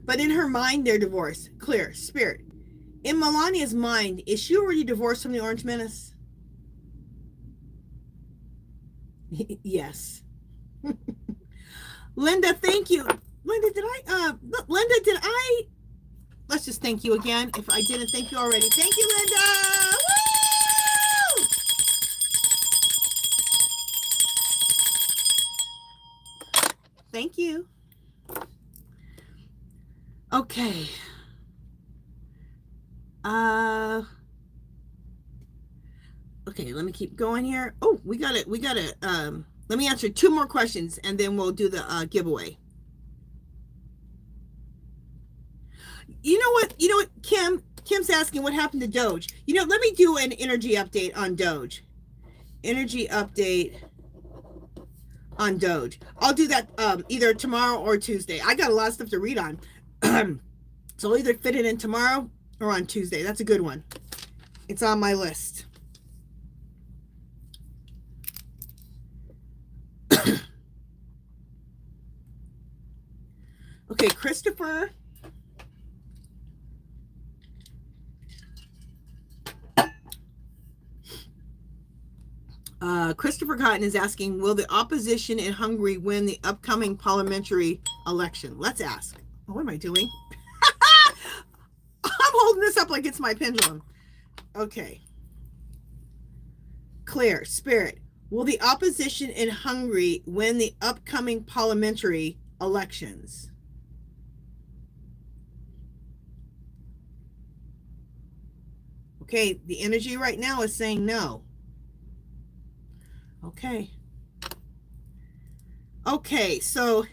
[SPEAKER 1] But in her mind, they're divorced. Clear. Spirit. In Melania's mind, is she already divorced from the Orange Menace? Yes. Linda, thank you. Linda, did I, let's just thank you again. If I didn't thank you already. Thank you, Linda. Woo! Thank you. Okay. Okay, let me keep going here. Oh, we gotta, let me answer 2 more questions and then we'll do the giveaway. You know what, Kim's asking what happened to Doge. Let me do an energy update on Doge. Energy update on Doge. I'll do that either tomorrow or Tuesday. I got a lot of stuff to read on. So I'll either fit it in tomorrow or on Tuesday. That's a good one. It's on my list. Okay, Christopher. Christopher Cotton is asking, will the opposition in Hungary win the upcoming parliamentary election? Let's ask. Oh, what am I doing? I'm holding this up like it's my pendulum. Okay. Claire, Spirit, will the opposition in Hungary win the upcoming parliamentary elections? Okay, the energy right now is saying no. Okay. Okay, so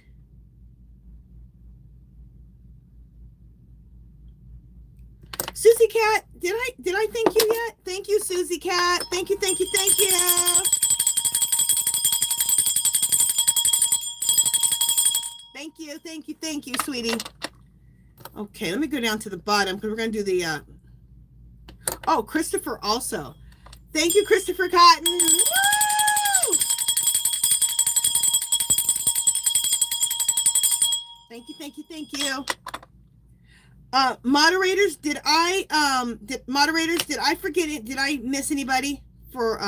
[SPEAKER 1] Susie Cat, did I thank you yet? Thank you, Susie Cat. Thank you, thank you, thank you. Thank you, thank you, thank you, sweetie. Okay, let me go down to the bottom because we're going to do the oh, Christopher also. Thank you, Christopher Cotton. Woo! Thank you, thank you, thank you. Moderators, did I forget it? Did I miss anybody for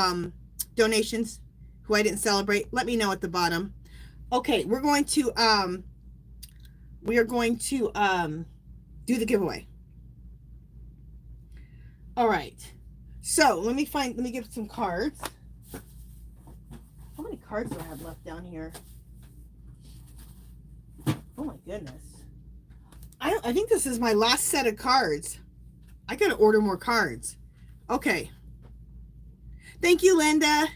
[SPEAKER 1] donations who I didn't celebrate? Let me know at the bottom. Okay, we are going to do the giveaway. All right. So let me get some cards. How many cards do I have left down here? Oh my goodness. I think this is my last set of cards. I gotta order more cards. Okay. Thank you, Linda.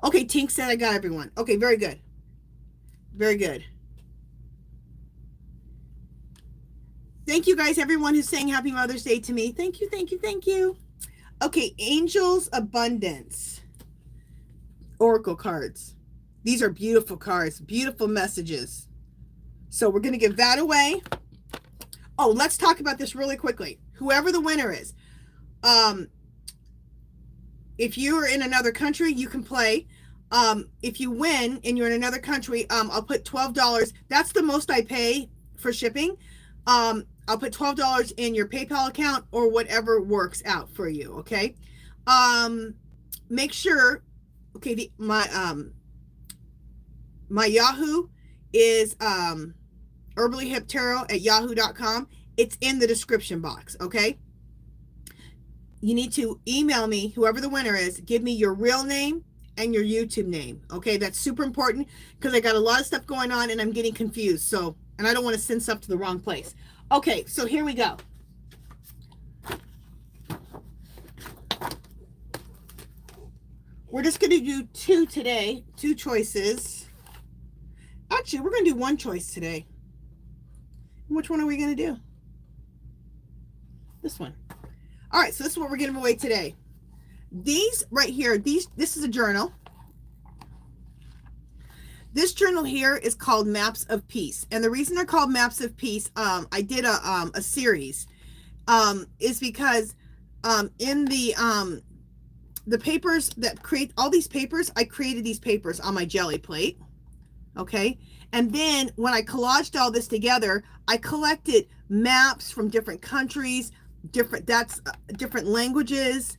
[SPEAKER 1] Okay, Tink said I got everyone. Okay, very good. Very good. Thank you guys, everyone who's saying Happy Mother's Day to me. Thank you, thank you, thank you. Okay, Angels Abundance. Oracle cards. These are beautiful cards, beautiful messages. So we're going to give that away. Oh, let's talk about this really quickly. Whoever the winner is, if you're in another country, you can play. If you win and you're in another country, I'll put $12. That's the most I pay for shipping. I'll put $12 in your PayPal account or whatever works out for you. Okay. Make sure. Okay. My Yahoo is HerballyHipTarot@yahoo.com. It's in the description box. Okay. You need to email me, whoever the winner is, give me your real name and your YouTube name. Okay. That's super important because I got a lot of stuff going on and I'm getting confused. So, and I don't want to send stuff to the wrong place. Okay. So here we go. We're just going to do 2 today, 2 choices. Actually, we're going to do 1 choice today. Which one are we going to do? This one. All right, so this is what we're giving away today. These right here, this is a journal. This journal here is called Maps of Peace. And the reason they're called Maps of Peace, I did a series, is because in the papers that create all these papers, I created these papers on my jelly plate. Okay. And then when I collaged all this together, I collected maps from different countries, different languages,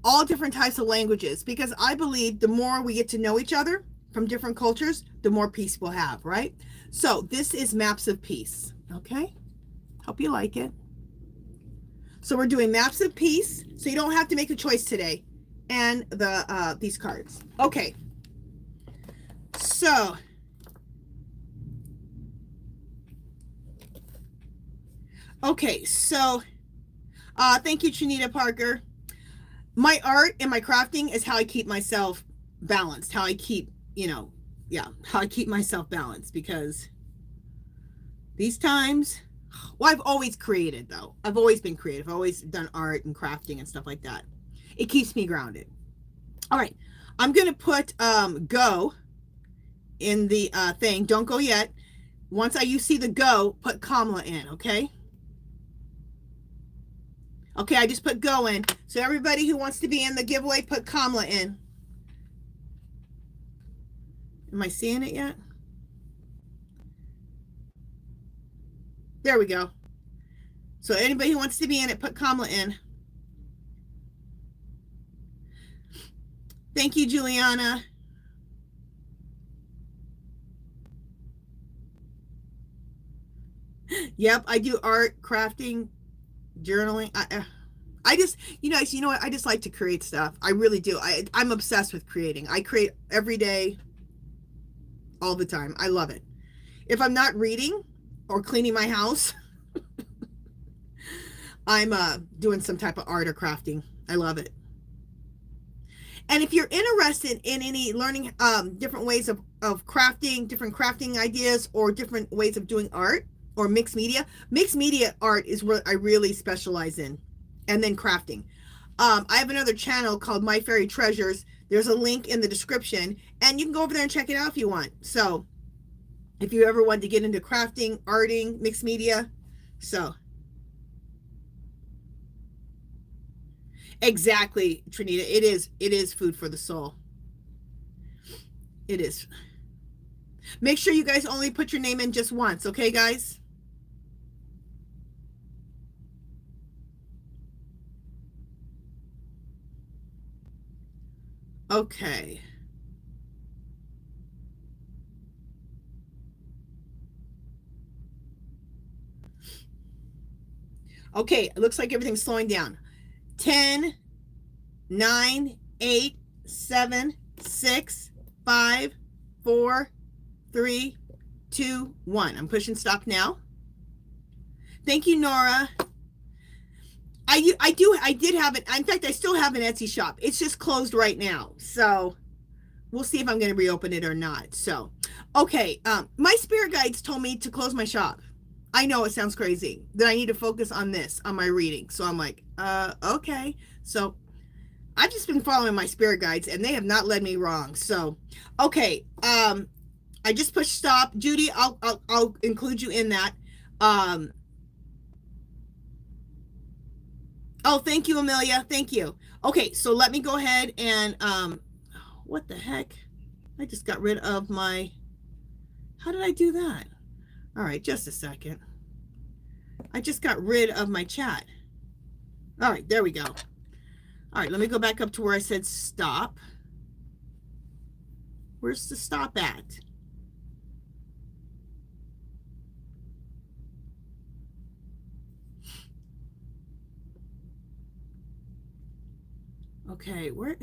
[SPEAKER 1] all different types of languages, because I believe the more we get to know each other from different cultures, the more peace we'll have, right? So this is maps of peace. Okay. Hope you like it. So we're doing maps of peace. So you don't have to make a choice today. And these cards. Okay. So thank you, Trinita Parker. My art and my crafting is how I keep myself balanced, how I keep, how I keep myself balanced, because these times, well, I've always created, though. I've always been creative. I've always done art and crafting and stuff like that. It keeps me grounded. All right. I'm going to put go in the thing. Don't go yet. Once you see the go, put KAMALA in, okay? Okay, I just put go in. So everybody who wants to be in the giveaway, put KAMALA in. Am I seeing it yet? There we go. So anybody who wants to be in it, put KAMALA in. Thank you, Juliana. Yep, I do art, crafting, journaling. I just, you know what? I just like to create stuff. I really do. I'm obsessed with creating. I create every day, all the time. I love it. If I'm not reading or cleaning my house, I'm doing some type of art or crafting. I love it. And if you're interested in any learning different ways of crafting, different crafting ideas, or different ways of doing art or mixed media art is what I really specialize in. And then crafting. I have another channel called My Fairy Treasures. There's a link in the description, and you can go over there and check it out if you want. So if you ever want to get into crafting, arting, mixed media. So exactly, Trinita. It is food for the soul. It is. Make sure you guys only put your name in just once, okay, guys? Okay. Okay, it looks like everything's slowing down. 10, 9, 8, 7, 6, 5, 4, 3, 2, 1. I'm pushing stop now. Thank you, Nora. I did have it. In fact, I still have an Etsy shop. It's just closed right now. So we'll see if I'm going to reopen it or not. So, okay. My spirit guides told me to close my shop. I know it sounds crazy, that I need to focus on this, on my reading. So I'm like, okay. So I've just been following my spirit guides, and they have not led me wrong. So, okay. I just pushed stop. Judy, I'll include you in that. Oh, thank you, Amelia. Thank you. Okay, so let me go ahead and, what the heck? I just got rid of my, how did I do that? All right, just a second. I just got rid of my chat. All right, there we go. All right, let me go back up to where I said stop. Where's the stop at? Okay, where?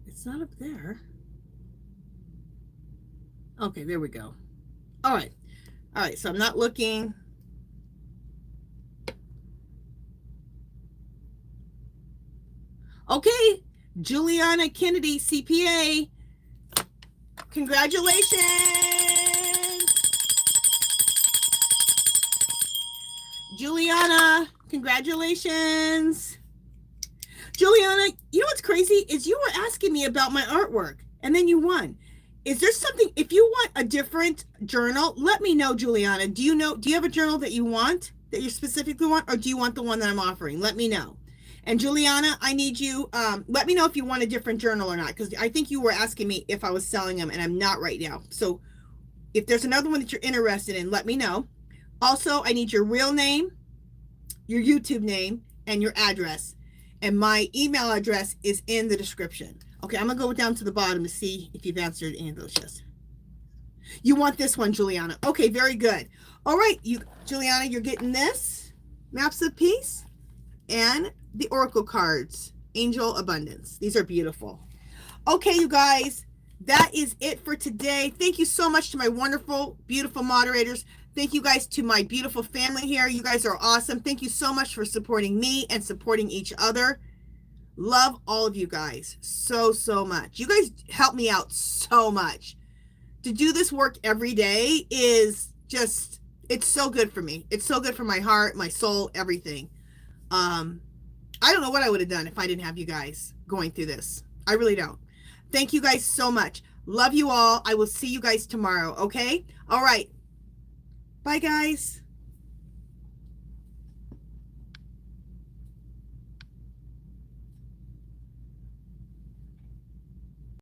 [SPEAKER 1] It's not up there. Okay, there we go. All right. All right, so I'm not looking. Okay, Juliana Kennedy, CPA. Congratulations. Juliana, congratulations. Juliana, you know what's crazy is you were asking me about my artwork and then you won. Is there something, if you want a different journal, let me know, Juliana. Do you have a journal that you want, that you specifically want, or do you want the one that I'm offering? Let me know. And Juliana, I need you, let me know if you want a different journal or not, because I think you were asking me if I was selling them, and I'm not right now. So if there's another one that you're interested in, let me know. Also, I need your real name, your YouTube name, and your address. And my email address is in the description. Okay, I'm going to go down to the bottom to see if you've answered any of those yes. You want this one, Juliana. Okay, very good. All right, Juliana, you're getting this, Maps of Peace, and the Oracle cards, Angel Abundance. These are beautiful. Okay, you guys, that is it for today. Thank you so much to my wonderful, beautiful moderators. Thank you guys to my beautiful family here. You guys are awesome. Thank you so much for supporting me and supporting each other. Love all of you guys so, so much. You guys help me out so much. To do this work every day is just, it's so good for me. It's so good for my heart, my soul, everything. I don't know what I would have done if I didn't have you guys going through this. I really don't. Thank you guys so much. Love you all. I will see you guys tomorrow, okay? All right. Bye, guys.